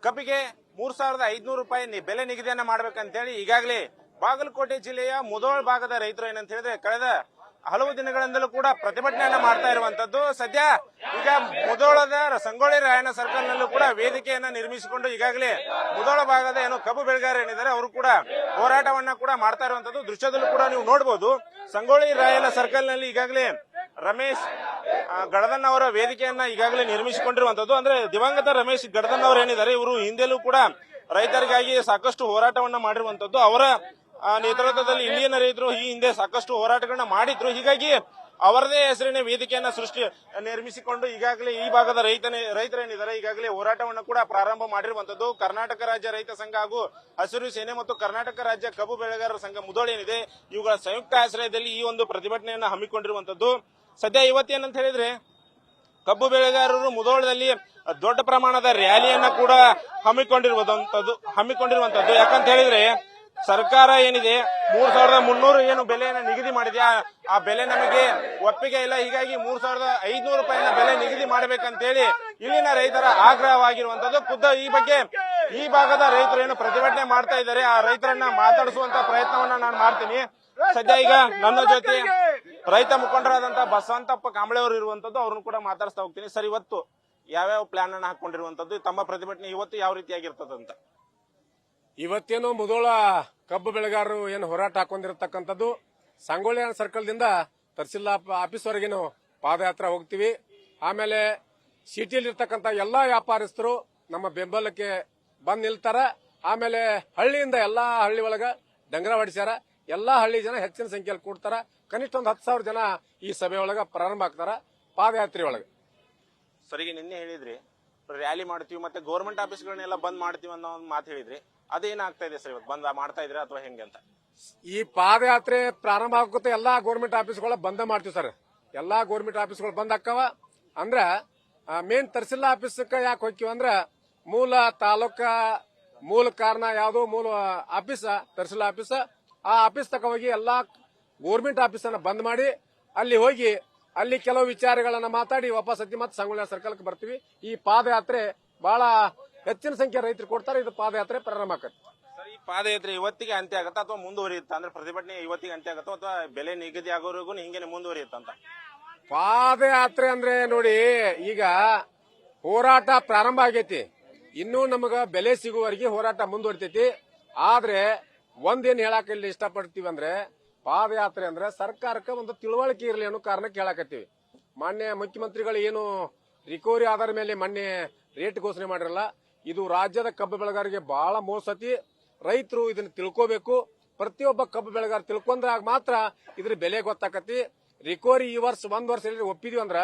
ಕಬ್ಬಿಗೆ 3,500 ರೂಪಾಯಿ ಬೆಲೆ ನಿಗದಿಯನ್ನ ಮಾಡ್ಬೇಕಂತೇಳಿ ಈಗಾಗಲೇ ಬಾಗಲಕೋಟೆ ಜಿಲ್ಲೆಯ ಮುಧೋಳ ಭಾಗದ ರೈತರು ಏನಂತ ಹೇಳಿದ್ರೆ ಕಳೆದ ಹಲವು ದಿನಗಳಿಂದಲೂ ಕೂಡ ಪ್ರತಿಭಟನೆಯನ್ನ ಮಾಡ್ತಾ ಇರುವಂತದ್ದು. ಸದ್ಯ ಈಗ ಮುಧೋಳದ ಸಂಗೊಳ್ಳಿ ರಾಯಣ್ಣ ಸರ್ಕಲ್ ನಲ್ಲೂ ಕೂಡ ವೇದಿಕೆಯನ್ನ ನಿರ್ಮಿಸಿಕೊಂಡು ಈಗಾಗಲೇ ಮುಧೋಳ ಭಾಗದ ಏನು ಕಬ್ಬು ಬೆಳೆಗಾರರು ಏನಿದ್ದಾರೆ ಅವರು ಕೂಡ ಹೋರಾಟವನ್ನ ಕೂಡ ಮಾಡ್ತಾ ಇರುವಂತದ್ದು ದೃಶ್ಯದಲ್ಲೂ ಕೂಡ ನೀವು ನೋಡಬಹುದು. ಸಂಗೊಳ್ಳಿ ರಾಯಣ್ಣ ಸರ್ಕಲ್ ನಲ್ಲಿ ಈಗಾಗಲೇ ರಮೇಶ್ ಗಡದನ್ ಅವರ ವೇದಿಕೆಯನ್ನ ಈಗಾಗಲೇ ನಿರ್ಮಿಸಿಕೊಂಡಿರುವಂತದ್ದು. ಅಂದ್ರೆ ದಿವಂಗತ ರಮೇಶ್ ಗಡದನ್ ಅವರು ಏನಿದ್ದಾರೆ ಇವರು ಹಿಂದೆಲೂ ಕೂಡ ರೈತರಿಗಾಗಿ ಸಾಕಷ್ಟು ಹೋರಾಟವನ್ನ ಮಾಡಿರುವಂತದ್ದು. ಅವರ ನೇತೃತ್ವದಲ್ಲಿ ಇಲ್ಲಿನ ರೈತರು ಈ ಹಿಂದೆ ಸಾಕಷ್ಟು ಹೋರಾಟಗಳನ್ನ ಮಾಡಿದ್ರು. ಹೀಗಾಗಿ ಅವರದೇ ಹೆಸರಿನ ವೇದಿಕೆಯನ್ನ ನಿರ್ಮಿಸಿಕೊಂಡು ಈಗಾಗಲೇ ಈ ಭಾಗದ ರೈತರೇನಿದ್ದಾರೆ ಈಗಾಗಲೇ ಹೋರಾಟವನ್ನು ಕೂಡ ಪ್ರಾರಂಭ ಮಾಡಿರುವಂತದ್ದು. ಕರ್ನಾಟಕ ರಾಜ್ಯ ರೈತ ಸಂಘ ಹಾಗೂ ಹಸಿರು ಸೇನೆ ಮತ್ತು ಕರ್ನಾಟಕ ರಾಜ್ಯ ಕಬ್ಬು ಬೆಳೆಗಾರರ ಸಂಘ ಮುಧೋಳ ಏನಿದೆ ಇವುಗಳ ಸಂಯುಕ್ತ ಆಶ್ರಯದಲ್ಲಿ ಈ ಒಂದು ಪ್ರತಿಭಟನೆಯನ್ನ ಹಮ್ಮಿಕೊಂಡಿರುವಂತದ್ದು. ಸದ್ಯ ಇವತ್ತೇನಂತ ಹೇಳಿದ್ರೆ ಕಬ್ಬು ಬೆಳೆಗಾರರು ಮುಧೋಳದಲ್ಲಿ ದೊಡ್ಡ ಪ್ರಮಾಣದ ರ್ಯಾಲಿಯನ್ನ ಕೂಡ ಹಮ್ಮಿಕೊಂಡಿರುವಂತದ್ದು. ಯಾಕಂತ ಹೇಳಿದ್ರೆ ಸರ್ಕಾರ ಏನಿದೆ 3,300 ಏನು ಬೆಲೆಯನ್ನು ನಿಗದಿ ಮಾಡಿದೆ ಆ ಬೆಲೆ ನಮಗೆ ಒಪ್ಪಿಗೆ ಇಲ್ಲ. ಹೀಗಾಗಿ 3,500 ರೂಪಾಯಿನ ಬೆಲೆ ನಿಗದಿ ಮಾಡಬೇಕಂತೇಳಿ ಇಲ್ಲಿನ ರೈತರ ಆಗ್ರಹವಾಗಿರುವಂತದ್ದು. ಖುದ್ದ ಈ ಬಗ್ಗೆ ಈ ಭಾಗದ ರೈತರು ಏನು ಪ್ರತಿಭಟನೆ ಮಾಡ್ತಾ ಇದ್ದಾರೆ ಆ ರೈತರನ್ನ ಮಾತಾಡಿಸುವಂತ ಪ್ರಯತ್ನವನ್ನ ನಾನು ಮಾಡ್ತೀನಿ. ಸದ್ಯ ಈಗ ನನ್ನ ಜೊತೆ ರೈತ ಮುಖಂಡರಾದಂತಹ ಬಸವಂತಪ್ಪ ಕಾಂಬಳೆ ಅವರು ಇರುವಂತದ್ದು, ಅವ್ರನ್ನು ಕೂಡ ಮಾತಾಡಿಸ್ತಾ ಹೋಗ್ತೀನಿ. ಸರ್, ಇವತ್ತು ಯಾವ್ಯಾವ ಪ್ಲಾನ್ ಅನ್ನ ಹಾಕೊಂಡಿರುವಂತದ್ದು, ತಮ್ಮ ಪ್ರತಿಭಟನೆ ಇವತ್ತು ಯಾವ ರೀತಿಯಾಗಿರ್ತದಂತ? ಇವತ್ತೇನು ಮುಧೋಳ ಕಬ್ಬು ಬೆಳೆಗಾರರು ಏನು ಹೋರಾಟ ಹಾಕೊಂಡಿರತಕ್ಕಂಥದ್ದು ಸಂಗೊಳ್ಳಿ ಸರ್ಕಲ್ ದಿಂದ ತಹಸೀಲ್ ಆಫೀಸ್ ವರೆಗೇನು ಪಾದಯಾತ್ರೆ ಹೋಗ್ತೀವಿ. ಆಮೇಲೆ ಸಿಟಿಯಲ್ಲಿ ಇರ್ತಕ್ಕಂಥ ಎಲ್ಲಾ ವ್ಯಾಪಾರಸ್ಥರು ನಮ್ಮ ಬೆಂಬಲಕ್ಕೆ ಬಂದ್ ನಿಲ್ತಾರ. ಆಮೇಲೆ ಹಳ್ಳಿಯಿಂದ ಎಲ್ಲಾ ಹಳ್ಳಿ ಒಳಗ ಡಂಗರ ಹೊಡಿಸ್ಯಾರ. ಎಲ್ಲಾ ಹಳ್ಳಿ ಜನ ಹೆಚ್ಚಿನ ಸಂಖ್ಯೆಯಲ್ಲಿ ಕೂಡ್ತಾರ. ಕನಿಷ್ಠ ಒಂದು 10,000 ಜನ ಈ ಸಭೆ ಒಳಗ ಪ್ರಾರಂಭ ಆಗ್ತಾರ ಪಾದಯಾತ್ರೆ ಒಳಗ. ಸರಿಗೆ ನಿನ್ನೆ ಹೇಳಿದ್ರಿ ರ್ಯಾಲಿ ಮಾಡ್ತೀವಿ ಮತ್ತೆ ಗೌರ್ಮೆಂಟ್ ಆಫೀಸ್ಗಳನ್ನೆಲ್ಲ ಬಂದ್ ಮಾಡ್ತೀವಿ ಅನ್ನೋ ಒಂದು ಮಾತು ಹೇಳಿದ್ರಿ. ಅದೇನಾಗ್ತಾ ಇದೆ ಸರ್, ಇವತ್ತು ಬಂದ್ ಮಾಡ್ತಾ ಇದ್ರೆ ಅಥವಾ ಹೆಂಗೆ ಅಂತ? ಈ ಪಾದಯಾತ್ರೆ ಪ್ರಾರಂಭ ಆಗುತ್ತೆ ಎಲ್ಲಾ ಗೌರ್ಮೆಂಟ್ ಆಫೀಸ್ಗಳ ಬಂದ್ ಮಾಡ್ತೀವಿ ಸರ್. ಎಲ್ಲಾ ಗೌರ್ಮೆಂಟ್ ಆಫೀಸ್ಗಳು ಬಂದ್ ಆಕ್ಕವ. ಅಂದ್ರ ಮೇನ್ ತಹಸೀಲ್ ಆಫೀಸ್ಗೆ ಯಾಕೆ ಹೋಗ್ತೀವಿ ಅಂದ್ರ ಮೂಲ ತಾಲೂಕ ಮೂಲ ಕಾರಣ ಯಾವ್ದು ಮೂಲ ಆಫೀಸ್ ತಹಸೀಲ್ ಆಫೀಸ್. ಆ ಆಫೀಸ್ ತಕ ಹೋಗಿ ಎಲ್ಲಾ ಗೌರ್ಮೆಂಟ್ ಆಫೀಸ್ ಅನ್ನ ಬಂದ್ ಮಾಡಿ ಅಲ್ಲಿ ಹೋಗಿ ಅಲ್ಲಿ ಕೆಲವು ವಿಚಾರಗಳನ್ನ ಮಾತಾಡಿ ವಾಪಸ್ ಹತ್ತಿ ಮತ್ತೆ ಸಂಗೊಳ್ಳಿ ಸರ್ಕಲ್ಗೆ ಬರ್ತೀವಿ. ಈ ಪಾದಯಾತ್ರೆ ಬಹಳ ಹೆಚ್ಚಿನ ಸಂಖ್ಯೆ ರೈತರು ಕೊಡ್ತಾರೆ. ಇದು ಪಾದಯಾತ್ರೆ ಪ್ರಾರಂಭ ಆಗುತ್ತೆ. ಸರ್, ಈ ಪಾದಯಾತ್ರೆ ಇವತ್ತಿಗೆ ಅಂತ್ಯ ಆಗುತ್ತಾ ಅಥವಾ ಮುಂದುವರಿಯುತ್ತಾ? ಅಂದ್ರೆ ಪ್ರತಿಭಟನೆ ಇವತ್ತಿಗೆ ಅಂತ್ಯ ಆಗುತ್ತೋ ಅಥವಾ ಬೆಲೆ ನಿಗದಿ ಆಗೋವರೆಗೂ ಹಿಂಗೇನೆ ಮುಂದುವರಿಯುತ್ತಂತ? ಪಾದಯಾತ್ರೆ ಅಂದ್ರೆ ನೋಡಿ, ಈಗ ಹೋರಾಟ ಪ್ರಾರಂಭ ಆಗೈತಿ. ಇನ್ನೂ ನಮಗ ಬೆಲೆ ಸಿಗುವವರೆಗೆ ಹೋರಾಟ ಮುಂದುವರಿತೈತಿ. ಆದ್ರೆ ಒಂದೇನ್ ಹೇಳಕ್ ಇಲ್ಲಿ ಇಷ್ಟಪಡ್ತೀವಿ ಅಂದ್ರೆ ಪಾದಯಾತ್ರೆ ಅಂದ್ರೆ ಸರ್ಕಾರಕ್ಕೆ ಒಂದು ತಿಳುವಳಿಕೆ ಇರಲಿ ಅನ್ನೋ ಕಾರಣಕ್ಕೆ ಹೇಳಕತ್ತೀವಿ. ಮಾನ್ಯ ಮುಖ್ಯಮಂತ್ರಿಗಳು ಏನು ರಿಕವರಿ ಆಧಾರ ಮೇಲೆ ಮೊನ್ನೆ ರೇಟ್ ಘೋಷಣೆ ಮಾಡಿರಲ್ಲ, ಇದು ರಾಜ್ಯದ ಕಬ್ಬು ಬೆಳೆಗಾರರಿಗೆ ಬಹಳ ಮೋಸತಿ. ರೈತರು ಇದನ್ನ ತಿಳ್ಕೋಬೇಕು. ಪ್ರತಿಯೊಬ್ಬ ಕಬ್ಬು ಬೆಳೆಗಾರ ತಿಳ್ಕೊಂಡ್ರಾಗ ಮಾತ್ರ ಇದ್ರ ಬೆಲೆ ಗೊತ್ತಾಕತಿ. ರಿಕವರಿ ಈ ವರ್ಷ ಒಂದ್ ವರ್ಷ ಒಪ್ಪಿದ್ವಿ ಅಂದ್ರ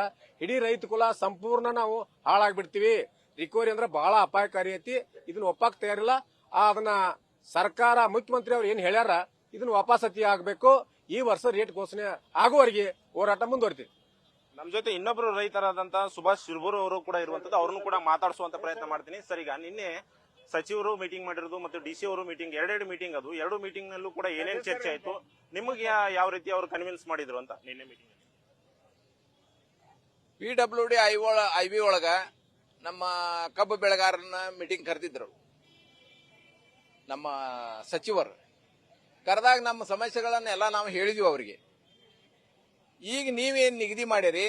ಇಡೀ ರೈತ ಕುಲ ಸಂಪೂರ್ಣ ನಾವು ಹಾಳಾಗ್ಬಿಡ್ತೀವಿ. ರಿಕವರಿ ಅಂದ್ರೆ ಬಹಳ ಅಪಾಯಕಾರಿ ಐತಿ. ಇದನ್ನ ಒಪ್ಪಾಕ್ ತಯಾರಿಲ್ಲ. ಅದನ್ನ ಸರ್ಕಾರ ಮುಖ್ಯಮಂತ್ರಿ ಅವ್ರು ಏನ್ ಹೇಳ್ಯಾರ ಇದನ್ನ ವಾಪಸತಿ ಆಗ್ಬೇಕು. ಈ ವರ್ಷ ರೇಟ್ ಘೋಷಣೆ ಆಗುವವರೆಗೆ ಹೋರಾಟ ಮುಂದುವರಿತೀವಿ. ನಮ್ ಜೊತೆ ಇನ್ನೊಬ್ರು ರೈತರಾದಂತಹ ಸುಭಾಷ್ ಶಿರ್ಬೂರ್ ಅವರು ಕೂಡ ಇರುವಂತದ್ದು, ಅವ್ರನ್ನು ಕೂಡ ಮಾತಾಡಿಸುವಂತ ಪ್ರಯತ್ನ ಮಾಡ್ತೀನಿ. ಸರ್, ಈಗ ನಿನ್ನೆ ಸಚಿವರು ಮೀಟಿಂಗ್ ಮಾಡಿರೋದು ಮತ್ತು ಡಿಸಿ ಅವರು ಮೀಟಿಂಗ್ ಎರಡೆರಡು ಮೀಟಿಂಗ್ ಅದು ಎರಡು ಮೀಟಿಂಗ್ ನಲ್ಲೂ ಕೂಡ ಏನೇನ್ ಚರ್ಚೆ ಆಯ್ತು, ನಿಮಗೆ ಯಾವ ರೀತಿ ಅವರು ಕನ್ವಿನ್ಸ್ ಮಾಡಿದ್ರು ಅಂತ ನಿನ್ನೆ ಮೀಟಿಂಗ್? PWD IB ಒಳಗ ನಮ್ಮ ಕಬ್ಬು ಬೆಳೆಗಾರನ ಮೀಟಿಂಗ್ ಕರೆದಿದ್ರು ನಮ್ಮ ಸಚಿವರು. ಕರೆದಾಗ ನಮ್ಮ ಸಮಸ್ಯೆಗಳನ್ನೆಲ್ಲ ನಾವು ಹೇಳಿದ್ವಿ ಅವರಿಗೆ. ಈಗ ನೀವೇನ್ ನಿಗದಿ ಮಾಡಿರಿ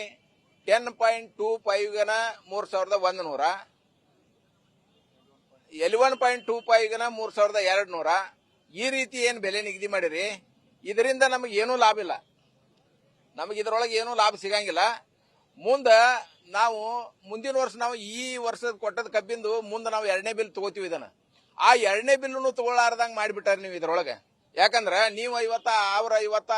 10.25 3,100, 11.25 3,200 ಈ ರೀತಿ ಏನ್ ಬೆಲೆ ನಿಗದಿ ಮಾಡಿರಿ, ಇದರಿಂದ ನಮಗೆ ಏನೂ ಲಾಭ ಇಲ್ಲ. ನಮಗೆ ಇದರೊಳಗೆ ಏನೂ ಲಾಭ ಸಿಗಂಗಿಲ್ಲ. ಮುಂದಿನ ವರ್ಷ ನಾವು ಈ ವರ್ಷದ ಕೊಟ್ಟದ ಕಬ್ಬಿಂದು ಮುಂದೆ ನಾವು 2ನೇ ಬಿಲ್ ತಗೋತೀವಿ. ಇದನ್ನ ಆ 2ನೇ ಬಿಲ್ನು ತಗೊಳ್ಳಾರ್ದಂಗ್ ಮಾಡಿಬಿಟ್ಟಾರ ನೀವು ಇದ್ರೊಳಗೆ. ಯಾಕಂದ್ರ ನೀವು 50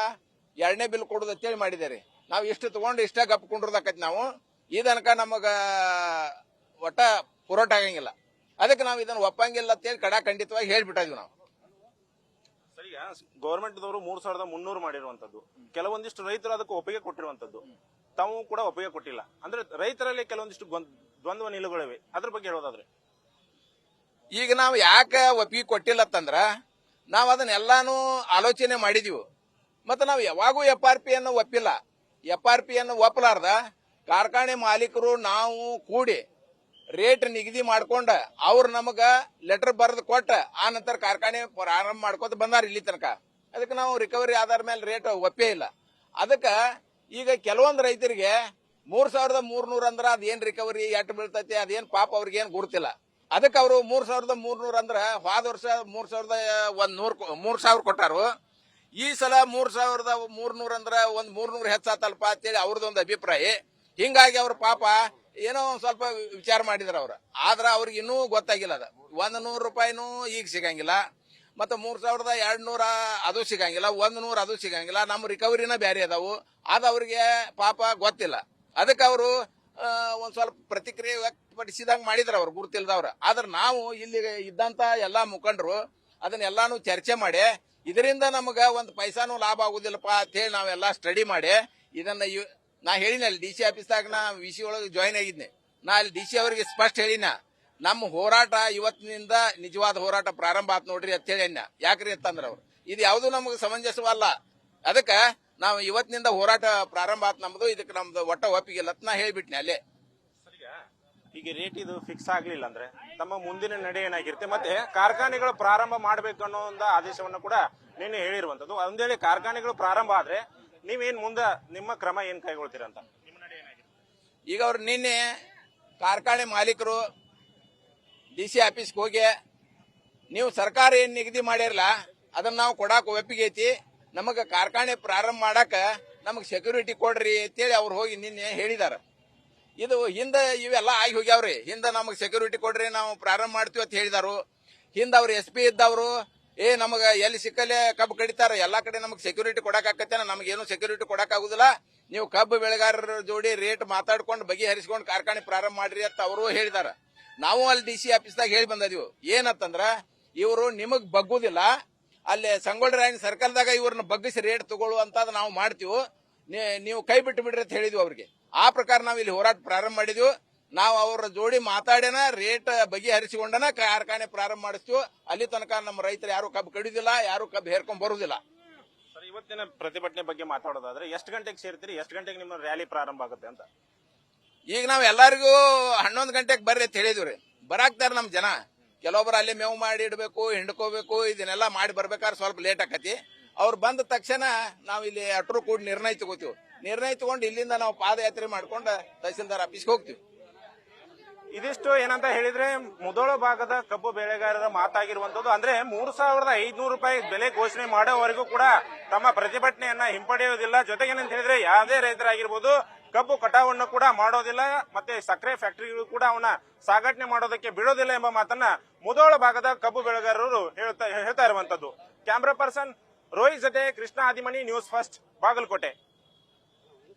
2ನೇ ಬಿಲ್ ಕೊಡುದು ಅಂತೇಳಿ ಮಾಡಿದೇರಿ. ನಾವು ಇಷ್ಟು ತಗೊಂಡು ಇಷ್ಟ ಗಪ್ಕೊಂಡಿರೋದಕ್ಕೈತಿ. ನಾವು ಈ ತನಕ ನಮಗ ಒಟ್ಟ ಪುರೋಟ ಆಗಂಗಿಲ್ಲ. ಅದಕ್ಕೆ ನಾವು ಇದನ್ನ ಒಪ್ಪಂಗಿಲ್ಲ ಅಂತೇಳಿ ಖಂಡಿತವಾಗಿ ಹೇಳ್ಬಿಟ್ಟಿದ್ವಿ ನಾವು. ಸರಿಗ ಗವರ್ಮೆಂಟ್ ದವರು 3,300 ಮಾಡಿರುವಂತದ್ದು, ಕೆಲವೊಂದಿಷ್ಟು ರೈತರು ಅದಕ್ಕೆ ಒಪ್ಪಿಗೆ ಕೊಟ್ಟಿರುವಂತದ್ದು, ತಾವು ಕೂಡ ಒಪ್ಪಿಗೆ ಕೊಟ್ಟಿಲ್ಲ. ಅಂದ್ರೆ ರೈತರಲ್ಲಿ ಕೆಲವೊಂದಿಷ್ಟು ದ್ವಂದ್ವ ನಿಲುಗಳಿವೆ, ಅದ್ರ ಬಗ್ಗೆ ಹೇಳೋದಾದ್ರೆ? ಈಗ ನಾವು ಯಾಕೆ ಒಪ್ಪಿಗೆ ಕೊಟ್ಟಿಲ್ಲ ಅಂತಂದ್ರ ನಾವು ಅದನ್ನೆಲ್ಲಾನು ಆಲೋಚನೆ ಮಾಡಿದೀವಿ. ಮತ್ತೆ ನಾವು ಯಾವಾಗೂ FRP ಅನ್ನು ಒಪ್ಪಿಲ್ಲ. FRP ಅನ್ನು ಒಪ್ಪಲಾರ್ದ ಕಾರ್ಖಾನೆ ಮಾಲೀಕರು ನಾವು ಕೂಡಿ ರೇಟ್ ನಿಗದಿ ಮಾಡ್ಕೊಂಡ ಅವ್ರು ನಮಗ ಲೆಟರ್ ಬರೆದು ಕೊಟ್ಟ ಆ ನಂತರ ಕಾರ್ಖಾನೆ ಪ್ರಾರಂಭ ಮಾಡ್ಕೋತ ಬಂದಾರ ಇಲ್ಲಿ ತನಕ. ಅದಕ್ಕೆ ನಾವು ರಿಕವರಿ ಆಧಾರ ಮೇಲೆ ರೇಟ್ ಒಪ್ಪೇ ಇಲ್ಲ. ಅದಕ್ಕ ಈಗ ಕೆಲವೊಂದು ರೈತರಿಗೆ 3,300 ಅಂದ್ರ ಅದೇನ್ ರಿಕವರಿ ಎಟ್ ಬೀಳ್ತೈತಿ ಅದೇನ್ ಪಾಪ ಅವ್ರಿಗೆ ಏನ್ ಗುರುತಿಲ್ಲ. ಅದಕ್ಕೆ ಅವರು 3,300 ಅಂದ್ರ ಹೋದ ವರ್ಷ 3,100 ಕೊಟ್ಟಾರು. ಈ ಸಲ 3,300 ಅಂದ್ರ ಒಂದ್ 300 ಹೆಚ್ಚಾತಲ್ಪ ಅಂತೇಳಿ ಅವ್ರದೊಂದು ಅಭಿಪ್ರಾಯ. ಹಿಂಗಾಗಿ ಅವ್ರ ಪಾಪ ಏನೋ ಸ್ವಲ್ಪ ವಿಚಾರ ಮಾಡಿದ್ರ ಅವ್ರ. ಆದ್ರ ಅವ್ರಿಗೆ ಇನ್ನೂ ಗೊತ್ತಾಗಿಲ್ಲ ಅದ 100 ರೂಪಾಯಿನೂ ಈಗ ಸಿಗಂಗಿಲ್ಲ, ಮತ್ತೆ 3,200 ಅದು ಸಿಗಂಗಿಲ್ಲ, 100 ಅದು ಸಿಗಂಗಿಲ್ಲ. ನಮ್ಮ ರಿಕವರಿನ ಬ್ಯಾರೆ ಅದಾವು, ಅದು ಅವ್ರಿಗೆ ಪಾಪ ಗೊತ್ತಿಲ್ಲ. ಅದಕ್ಕೆ ಅವರು ಒಂದ್ ಸ್ವಲ್ಪ ಪ್ರತಿಕ್ರಿಯೆ ವ್ಯಕ್ತಪಡಿಸಿದಂಗ ಮಾಡಿದ್ರ ಅವ್ರು ಗುರುತಿಲ್ದವ್ರ. ಆದ್ರೆ ನಾವು ಇಲ್ಲಿ ಇದ್ದಂತ ಎಲ್ಲಾ ಮುಖಂಡರು ಅದನ್ನೆಲ್ಲಾನು ಚರ್ಚೆ ಮಾಡಿ ಇದರಿಂದ ನಮಗ ಒಂದ್ ಪೈಸಾನು ಲಾಭ ಆಗುದಿಲ್ಲಪ್ಪ ಅಂತ ಹೇಳಿ ನಾವೆಲ್ಲಾ ಸ್ಟಡಿ ಮಾಡಿ ಇದನ್ನ ನಾ ಹೇಳಿನ ಅಲ್ಲಿ DC ಆಫೀಸ್ದಾಗ ನಾ ವಿಸಿ ಒಳಗೆ ಜಾಯಿನ್ ಆಗಿದ್ನೆ. ನಾ ಅಲ್ಲಿ DC ಅವರಿಗೆ ಸ್ಪಷ್ಟ ಹೇಳಿನ ನಮ್ಮ ಹೋರಾಟ ಇವತ್ತಿನಿಂದ ನಿಜವಾದ ಹೋರಾಟ ಪ್ರಾರಂಭ ಆತ್ ನೋಡ್ರಿ ಅಂತ ಹೇಳಿ ಅನ್ನ. ಯಾಕ್ರಿ ಅಂತಂದ್ರ ಅವ್ರು ಇದು ಯಾವ್ದು ನಮಗೆ ಸಮಂಜಸವಲ್ಲ. ಅದಕ್ಕ ನಾವು ಇವತ್ತಿನಿಂದ ಹೋರಾಟ ಪ್ರಾರಂಭ ಆತ್ ನಮ್ದು, ಇದಕ್ಕೆ ನಮ್ದು ಒಟ್ಟ ಒಪ್ಪಿಗಿಲ್ಲ ಅಂತ ನಾ ಹೇಳ್ಬಿಟ್ನೆ ಅಲ್ಲೇ. ಈಗ ರೇಟ್ ಇದು ಫಿಕ್ಸ್ ಆಗ್ಲಿಲ್ಲ ಅಂದ್ರೆ ತಮ್ಮ ಮುಂದಿನ ನಡೆ ಏನಾಗಿರುತ್ತೆ, ಮತ್ತೆ ಕಾರ್ಖಾನೆಗಳು ಪ್ರಾರಂಭ ಮಾಡ್ಬೇಕು ಅನ್ನೋ ಒಂದು ಆದೇಶವನ್ನು ಕೂಡ ನಿನ್ನೆ ಹೇಳಿರುವಂತದ್ದು. ಒಂದೇಳಿ ಕಾರ್ಖಾನೆಗಳು ಪ್ರಾರಂಭ ಆದ್ರೆ ನೀವೇನ್ ಮುಂದೆ ನಿಮ್ಮ ಕ್ರಮ ಏನ್ ಕೈಗೊಳ್ತೀರಂತ ನಿಮ್ಮ ನಡೆ ಏನಾಗಿರುತ್ತೆ? ಈಗ ಅವ್ರು ನಿನ್ನೆ ಕಾರ್ಖಾನೆ ಮಾಲೀಕರು DC ಆಫೀಸ್ಗೆ ಹೋಗಿ ನೀವು ಸರ್ಕಾರ ಏನ್ ನಿಗದಿ ಮಾಡಿರಲ್ಲ ಅದನ್ನ ನಾವು ಕೊಡಾಕ ಒಪ್ಪಿಗೆ ಐತಿ, ನಮಗ ಕಾರ್ಖಾನೆ ಪ್ರಾರಂಭ ಮಾಡಾಕ ನಮಗ್ ಸೆಕ್ಯೂರಿಟಿ ಕೊಡ್ರಿ ಅಂತೇಳಿ ಅವ್ರು ಹೋಗಿ ನಿನ್ನೆ ಹೇಳಿದಾರ. ಇದು ಹಿಂದ ಇವೆಲ್ಲ ಆಗಿ ಹೋಗ್ಯಾವ್ರಿ. ಹಿಂದ ನಮಗ್ ಸೆಕ್ಯೂರಿಟಿ ಕೊಡ್ರಿ ನಾವು ಪ್ರಾರಂಭ ಮಾಡ್ತೀವಿ ಅಂತ ಹೇಳಿದಾರು. ಹಿಂದ ಅವ್ರು SP ಇದ್ದವ್ರು ನಮಗ ಎಲ್ಲಿ ಸಿಕ್ಕಲ್ಲೇ ಕಬ್ಬು ಕಡಿತಾರ ಎಲ್ಲಾ ಕಡೆ ನಮಗ್ ಸೆಕ್ಯೂರಿಟಿ ಕೊಡಾಕತ್ತೇನ, ನಮಗೇನು ಸೆಕ್ಯೂರಿಟಿ ಕೊಡಾಕ ಆಗುದಿಲ್ಲ, ನೀವು ಕಬ್ಬು ಬೆಳೆಗಾರರ ಜೋಡಿ ರೇಟ್ ಮಾತಾಡ್ಕೊಂಡು ಬಗೆಹರಿಸಿಕೊಂಡು ಕಾರ್ಖಾನೆ ಪ್ರಾರಂಭ ಮಾಡ್ರಿ ಅಂತ ಅವರು ಹೇಳಿದಾರ. ನಾವು ಅಲ್ಲಿ DC ಆಫೀಸ್ದಾಗ ಹೇಳಿ ಬಂದಿದ್ವಿ ಏನಂತಂದ್ರ ಇವರು ನಿಮಗ್ ಬಗ್ಗುದಿಲ್ಲ, ಅಲ್ಲಿ ಸಂಗೊಳ್ಳಿ ರಾಯಣ್ಣ ಸರ್ಕಲ್ದಾಗ ಇವ್ರನ್ನ ಬಗ್ಗಿಸಿ ರೇಟ್ ತಗೊಳ್ಳುವಂತದ್ ನಾವು ಮಾಡ್ತೀವಿ, ನೀವು ಕೈ ಬಿಟ್ಟು ಬಿಡ್ರಿ ಅಂತ ಹೇಳಿದ್ವಿ ಅವ್ರಿಗೆ. ಆ ಪ್ರಕಾರ ನಾವು ಇಲ್ಲಿ ಹೋರಾಟ ಪ್ರಾರಂಭ ಮಾಡಿದ್ವಿ. ನಾವು ಅವ್ರ ಜೋಡಿ ಮಾತಾಡೇನ ರೇಟ್ ಬಗೆಹರಿಸಿಕೊಂಡನ ಕಾರ್ಖಾನೆ ಪ್ರಾರಂಭ ಮಾಡಿಸ್ತೀವಿ. ಅಲ್ಲಿ ತನಕ ನಮ್ಮ ರೈತರು ಯಾರು ಕಬ್ಬು ಕಡಿಯೋದಿಲ್ಲ, ಯಾರು ಕಬ್ಬು ಹೇರ್ಕೊಂಡ್ ಬರುದಿಲ್ಲ. ಸರ್, ಇವತ್ತಿನ ಪ್ರತಿಭಟನೆ ಬಗ್ಗೆ ಮಾತಾಡೋದಾದ್ರೆ ಎಷ್ಟು ಗಂಟೆಗೆ ಸೇರ್ತೀರಿ, ಎಷ್ಟು ಗಂಟೆಗೆ ನಿಮ್ಮ ರ್ಯಾಲಿ ಪ್ರಾರಂಭ ಆಗುತ್ತೆ ಅಂತ? ಈಗ ನಾವ್ ಎಲ್ಲರಿಗೂ 11 ಗಂಟೆಗೆ ಬರ್ರಿ ಅಂತ ಹೇಳಿದ್ವಿ. ಬರಾಕ್ತಾರ ನಮ್ ಜನ. ಕೆಲವೊಬ್ರು ಅಲ್ಲೇ ಮೇವು ಮಾಡಿ ಇಡಬೇಕು, ಹಿಂಡ್ಕೋಬೇಕು, ಇದನ್ನೆಲ್ಲ ಮಾಡಿ ಬರ್ಬೇಕಾದ್ರೆ ಸ್ವಲ್ಪ ಲೇಟ್ ಆಕತಿ. ಅವ್ರು ಬಂದ ತಕ್ಷಣ ನಾವ್ ಇಲ್ಲಿ ಅಟ್ರು ಕೂಡ ನಿರ್ಣಯ ತಗೋತೀವಿ. ನಿರ್ಣಯ ತಗೊಂಡು ಇಲ್ಲಿಂದ ನಾವು ಪಾದಯಾತ್ರೆ ಮಾಡ್ಕೊಂಡು ತಹಸೀಲ್ದಾರ್ ಆಫೀಸ್ಗೆ ಹೋಗ್ತೀವಿ. ಇದಿಷ್ಟು ಏನಂತ ಹೇಳಿದ್ರೆ ಮುಧೋಳ ಭಾಗದ ಕಬ್ಬು ಬೆಳೆಗಾರರ ಮಾತಾಗಿರುವಂತದ್ದು. ಅಂದ್ರೆ 3,500 ರೂಪಾಯಿ ಬೆಲೆ ಘೋಷಣೆ ಮಾಡೋವರೆಗೂ ಕೂಡ ತಮ್ಮ ಪ್ರತಿಭಟನೆಯನ್ನ ಹಿಂಪಡೆಯೋದಿಲ್ಲ. ಜೊತೆಗೆ ಏನಂತ ಹೇಳಿದ್ರೆ ಯಾವುದೇ ರೈತರಾಗಿರ್ಬೋದು ಕಬ್ಬು ಕಟಾವನ್ನು ಕೂಡ ಮಾಡೋದಿಲ್ಲ, ಮತ್ತೆ ಸಕ್ಕರೆ ಫ್ಯಾಕ್ಟರಿಗಳು ಕೂಡ ಅವನ್ನ ಸಾಗಾಟನೆ ಮಾಡೋದಕ್ಕೆ ಬಿಡೋದಿಲ್ಲ ಎಂಬ ಮಾತನ್ನ ಮುಧೋಳ ಭಾಗದ ಕಬ್ಬು ಬೆಳೆಗಾರರು ಹೇಳ್ತಾ ಇರುವಂತದ್ದು. ಕ್ಯಾಮ್ರಾ ಪರ್ಸನ್ ರೋಹಿತ್ ಜೊತೆ ಕೃಷ್ಣ ಆದಿಮನಿ, ನ್ಯೂಸ್ ಫಸ್ಟ್, ಬಾಗಲಕೋಟೆ.